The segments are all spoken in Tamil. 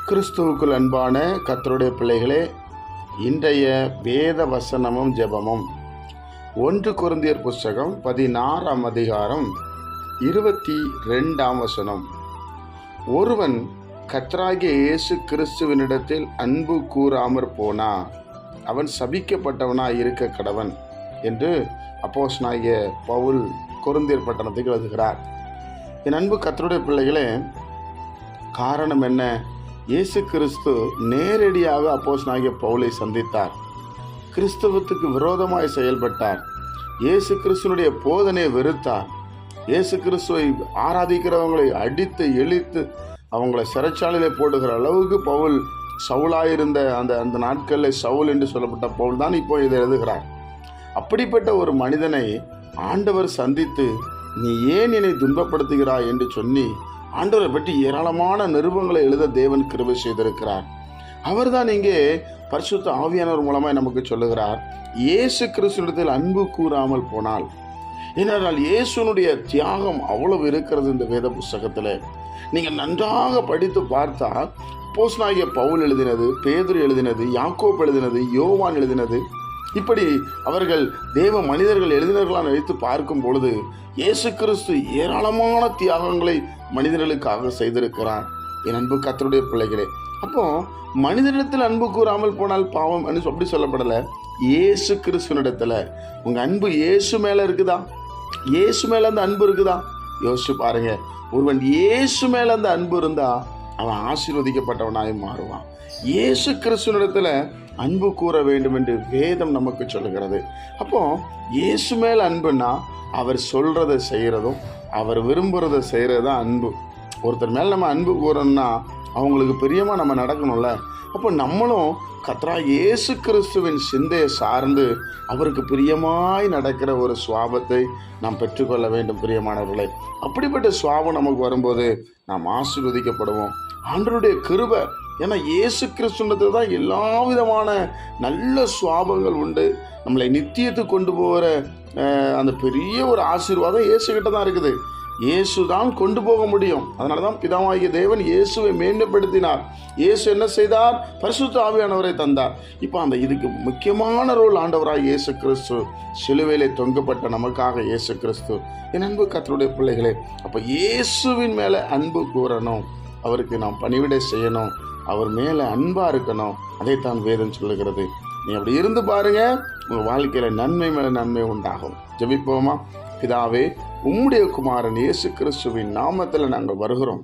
கிறிஸ்துவுக்குள் அன்பான கர்த்தருடைய பிள்ளைகளே, இன்றைய வேத வசனமும் ஜெபமும் 1 கொரிந்தியர் புஸ்தகம் 16ஆம் அதிகாரம் 22ஆம் வசனம். ஒருவன் கர்த்தராகிய இயேசு கிறிஸ்துவினிடத்தில் அன்பு கூறாமற் போனா அவன் சபிக்கப்பட்டவனாய் இருக்க கடவன் என்று அப்போஸ்தலனாகிய பவுல் கொரிந்தியர் பட்டணத்துக்கு எழுதுகிறார். என் அன்பு கர்த்தருடைய பிள்ளைகளே, காரணம் என்ன? இயேசு கிறிஸ்து நேரடியாக அப்போஸ்தலனாகிய பவுலை சந்தித்தார். கிறிஸ்தவத்துக்கு விரோதமாய் செயல்பட்டார். இயேசு கிறிஸ்துனுடைய போதனையை வெறுத்தார். இயேசு கிறிஸ்துவை ஆராதிக்கிறவங்களை அடித்து இழித்து அவங்களை சிறைச்சாலையிலே போடுகிற அளவுக்கு பவுல் சவுலாயிருந்த அந்த நாட்களில் சவுல் என்று சொல்லப்பட்ட பவுல் தான் இப்போ இதை எழுதுகிறார். அப்படிப்பட்ட ஒரு மனிதனை ஆண்டவர் சந்தித்து, நீ ஏன் என்னை துன்பப்படுத்துகிறாய் என்று சொல்லி ஆண்டவரை பற்றி ஏராளமான நிருபங்களை எழுத தேவன் கிருபை செய்திருக்கிறார். அவர்தான் இங்கே பரிசுத்த ஆவியானவர் மூலமாய் நமக்கு சொல்லுகிறார், இயேசு கிறிஸ்துவிடத்தில் அன்பு கூறாமல் போனால். ஏனென்றால் இயேசுனுடைய தியாகம் அவ்வளவு இருக்கிறது இந்த வேத புஸ்தகத்தில். நீங்கள் நன்றாக படித்து பார்த்தால் அப்போஸ்தலனாகிய பவுல் எழுதினது, பேதுரு எழுதினது, யாக்கோபு எழுதினது, யோவான் எழுதினது, இப்படி அவர்கள் தேவ மனிதர்கள் எழுதினர்களாக நினைத்து பார்க்கும் பொழுது இயேசு கிறிஸ்து ஏராளமான தியாகங்களை மனிதர்களுக்காக செய்திருக்கிறார். என் அன்பு கர்த்தருடைய பிள்ளைகளே, அப்போ மனிதனிடத்தில் அன்பு கூறாமல் போனால் பாவம் அப்படி சொல்லப்படலை. இயேசு கிறிஸ்துவனிடத்தில் உங்க அன்பு இயேசு மேல இருக்குதா? இயேசு மேல அந்த அன்பு இருக்குதா? யோசிச்சு பாருங்க. ஒருவன் இயேசு மேல அந்த அன்பு இருந்தா அவன் ஆசீர்வதிக்கப்பட்டவனாய் மாறுவான். இயேசு கிறிஸ்துவனிடத்தில் அன்பு கூற வேண்டும் என்று வேதம் நமக்கு சொல்லுகிறது. அப்போ இயேசு மேல் அன்புன்னா அவர் சொல்றதை செய்யறதும் அவர் விரும்புறதை செய்யறது தான் அன்பு. ஒருத்தர் மேல் நம்ம அன்பு கூறணும்னா அவங்களுக்கு பிரியமா நம்ம நடக்கணும்ல. அப்போ நம்மளும் கர்த்தராகிய இயேசு கிறிஸ்துவின் சிந்தையை சார்ந்து அவருக்கு பிரியமாய் நடக்கிற ஒரு சுவாபத்தை நாம் பெற்றுக்கொள்ள வேண்டும். பிரியமானவர்களே, அப்படிப்பட்ட சுவாபம் நமக்கு வரும்போது நாம் ஆசீர்வதிக்கப்படுவோம். ஆண்டவருடைய கிருபை, ஏன்னா இயேசு கிறிஸ்துவத்தில் தான் எல்லா விதமான நல்ல சுவாபங்கள் உண்டு. நம்மளை நித்தியத்துக்கு கொண்டு போகிற அந்த பெரிய ஒரு ஆசீர்வாதம் இயேசு கிட்ட தான் இருக்குது. இயேசு தான் கொண்டு போக முடியும். அதனால தான் பிதாவாகிய தேவன் இயேசுவை மேன்மைப்படுத்தினார். இயேசு என்ன செய்தார்? பரிசுத்த ஆவியானவரை தந்தார். இப்போ அந்த இதுக்கு முக்கியமான ரோல் ஆண்டவராக இயேசு கிறிஸ்து சிலுவையிலே தொங்கப்பட்ட நமக்காக இயேசு கிறிஸ்து. என் அன்பு கர்த்தருடைய பிள்ளைகளே, அப்போ இயேசுவின் மேலே அன்பு கூறணும், அவருக்கு நாம் பணிவிடை செய்யணும், அவர் மேலே அன்பாக இருக்கணும். அதைத்தான் வேதம் சொல்லுகிறது. நீ அப்படி இருந்து பாருங்க, உங்கள் வாழ்க்கையில் நன்மை மேலே நன்மை உண்டாகும். ஜெபிப்போமா? பிதாவே, உம்முடைய குமாரன் இயேசு கிறிஸ்துவின் நாமத்தில் நாங்கள் வருகிறோம்.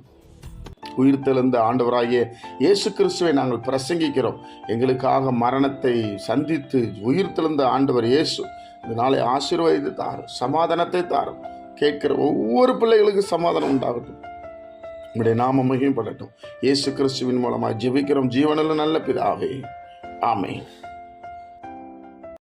உயிர்த்தெழுந்த ஆண்டவராகிய இயேசு கிறிஸ்துவை நாங்கள் பிரசங்கிக்கிறோம். எங்களுக்காக மரணத்தை சந்தித்து உயிர்த்தெழுந்த ஆண்டவர் இயேசு இந்த நாளை ஆசீர்வதித்து தாரும், சமாதானத்தை தாரும். கேட்கிற ஒவ்வொரு பிள்ளைகளுக்கு சமாதானம் உண்டாகட்டும். உங்களுடைய நாமம் மகிமைப்படட்டும். இயேசு கிறிஸ்துவின் மூலமாக ஜெபிக்கிறோம் ஜீவனில் நல்ல பிதாவே. ஆமென்.